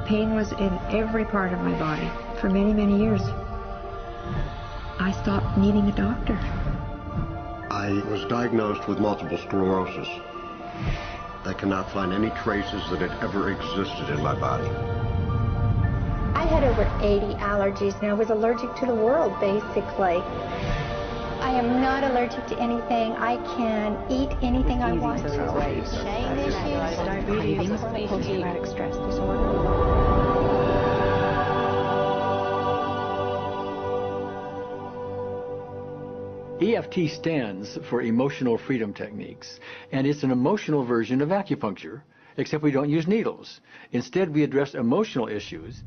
pain was in every part of my body for many, many years. I stopped needing a doctor. I was diagnosed with multiple sclerosis. They cannot find any traces that it ever existed in my body. I had over 80 allergies and I was allergic to the world, basically. I am not allergic to anything. I can eat anything I want to. Shame issues, Diabetes, post-traumatic stress disorder. EFT stands for Emotional Freedom Techniques, and it's an emotional version of acupuncture, except we don't use needles. Instead, we address emotional issues.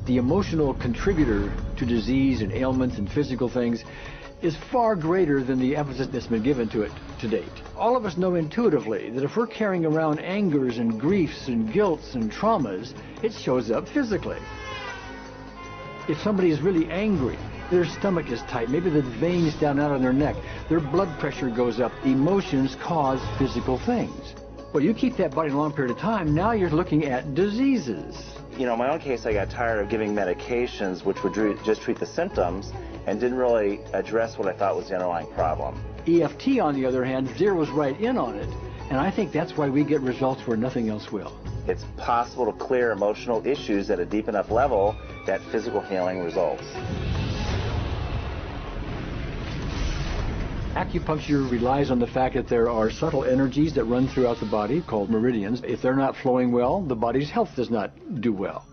The emotional contributor to disease and ailments and physical things is far greater than the emphasis that's been given to it to date. All of us know intuitively that if we're carrying around angers and griefs and guilts and traumas, it shows up physically. If somebody is really angry, their stomach is tight, maybe the veins down out of their neck, their blood pressure goes up. Emotions cause physical things. Well, you keep that body a long period of time, now you're looking at diseases. You know, in my own case, I got tired of giving medications which would just treat the symptoms and didn't really address what I thought was the underlying problem. EFT, on the other hand, zeroes right in on it, and I think that's why we get results where nothing else will. It's possible to clear emotional issues at a deep enough level that physical healing results. Acupuncture relies on the fact that there are subtle energies that run throughout the body called meridians. If they're not flowing well, the body's health does not do well.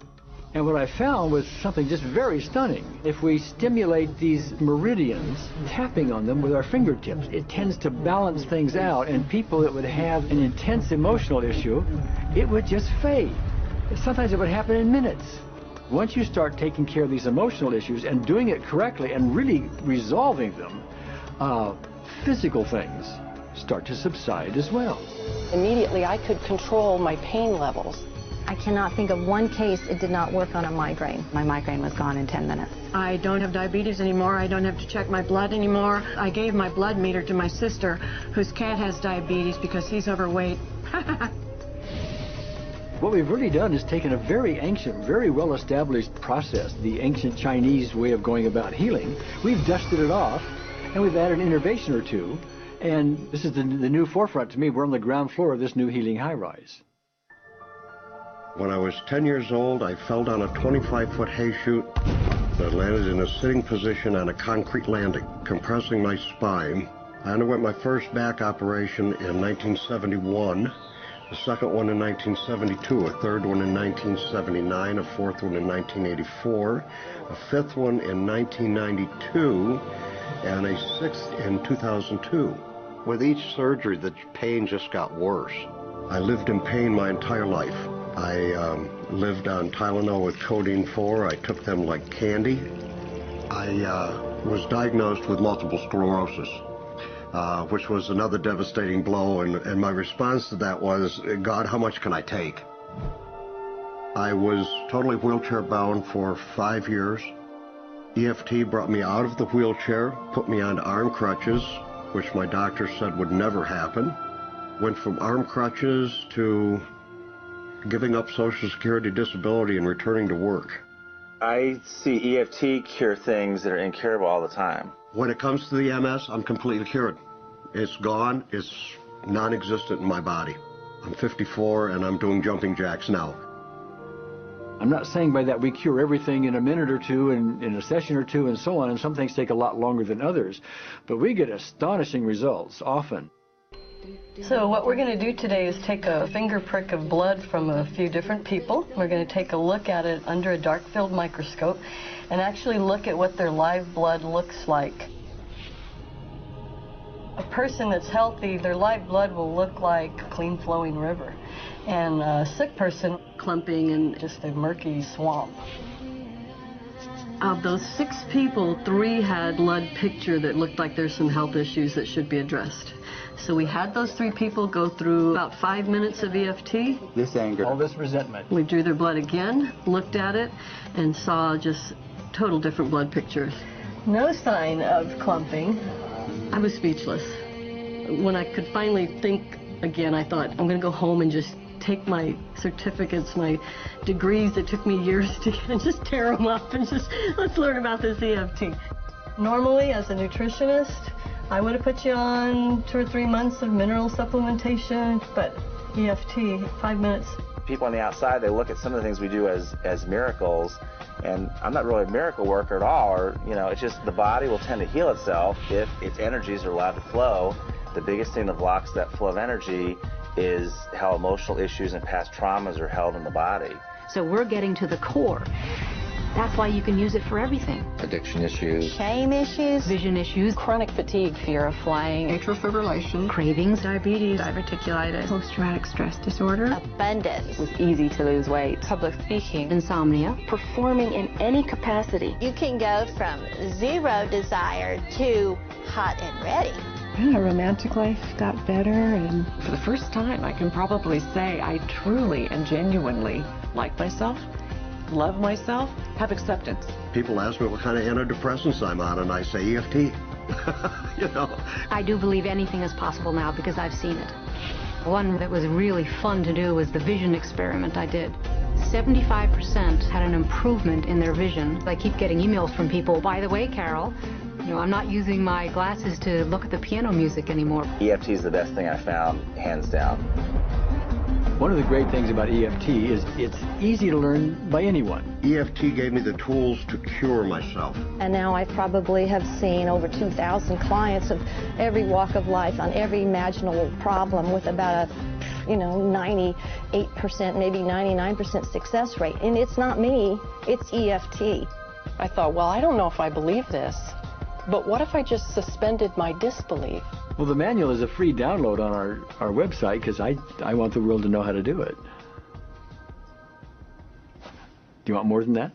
And what I found was something just very stunning. If we stimulate these meridians, tapping on them with our fingertips, it tends to balance things out, and people that would have an intense emotional issue, it would just fade. Sometimes it would happen in minutes. Once you start taking care of these emotional issues and doing it correctly and really resolving them, physical things start to subside as well. Immediately, I could control my pain levels. I cannot think of one case it did not work on a migraine. My migraine was gone in 10 minutes. I don't have diabetes anymore. I don't have to check my blood anymore. I gave my blood meter to my sister, whose cat has diabetes because he's overweight. What we've really done is taken a very ancient, very well-established process, the ancient Chinese way of going about healing. We've dusted it off, and we've added an innovation or two, and this is the new forefront to me. We're on the ground floor of this new healing high-rise. When I was 10 years old, I fell down a 25-foot hay chute that landed in a sitting position on a concrete landing, compressing my spine. I underwent my first back operation in 1971, a second one in 1972, a third one in 1979, a fourth one in 1984, a fifth one in 1992, and a sixth in 2002. With each surgery, the pain just got worse. I lived in pain my entire life. I lived on Tylenol with codeine 4. I took them like candy. I was diagnosed with multiple sclerosis, which was another devastating blow, and my response to that was, God, how much can I take? I was totally wheelchair bound for 5 years. EFT brought me out of the wheelchair, put me on arm crutches, which my doctor said would never happen. Went from arm crutches to giving up Social Security disability and returning to work. I see EFT cure things that are incurable all the time. When it comes to the MS, I'm completely cured. It's gone. It's non-existent in my body. I'm 54 and I'm doing jumping jacks now. I'm not saying by that we cure everything in a minute or two, and in a session or two, and so on, and some things take a lot longer than others, but we get astonishing results often. So what we're going to do today is take a finger prick of blood from a few different people. We're going to take a look at it under a dark field microscope and actually look at what their live blood looks like. A person that's healthy, their live blood will look like a clean flowing river, and a sick person clumping in just a murky swamp. Of those 6 people, 3 had blood picture that looked like there's some health issues that should be addressed. So we had those 3 people go through about 5 minutes of EFT. This anger, all this resentment. We drew their blood again, looked at it, and saw just total different blood pictures. No sign of clumping. I was speechless. When I could finally think again, I thought, I'm going to go home and just take my certificates, my degrees that took me years to get, and just tear them up and just, let's learn about this EFT. Normally, as a nutritionist, I would have put you on 2 or 3 months of mineral supplementation, but EFT, 5 minutes. People on the outside, they look at some of the things we do as miracles, and I'm not really a miracle worker at all, or, it's just the body will tend to heal itself if its energies are allowed to flow. The biggest thing that blocks that flow of energy is how emotional issues and past traumas are held in the body. So we're getting to the core. That's why you can use it for everything. Addiction issues. Shame issues. Vision issues. Chronic fatigue, fear of flying. Atrial fibrillation. Cravings. Diabetes. Diverticulitis. Post-traumatic stress disorder. Abundance. It was easy to lose weight. Public speaking. Insomnia. Performing in any capacity. You can go from zero desire to hot and ready. My romantic life got better, and for the first time, I can probably say I truly and genuinely like myself, love myself, have acceptance. People ask me what kind of antidepressants I'm on, and I say EFT. I do believe anything is possible now because I've seen it. One that was really fun to do was the vision experiment I did. 75% had an improvement in their vision. I keep getting emails from people, by the way, Carol, I'm not using my glasses to look at the piano music anymore. EFT is the best thing I found, hands down. One of the great things about EFT is it's easy to learn by anyone. EFT gave me the tools to cure myself. And now I probably have seen over 2,000 clients of every walk of life on every imaginable problem with about a 98%, maybe 99% success rate. And it's not me, it's EFT. I thought, well, I don't know if I believe this, but what if I just suspended my disbelief? Well, the manual is a free download on our website because I want the world to know how to do it. Do you want more than that?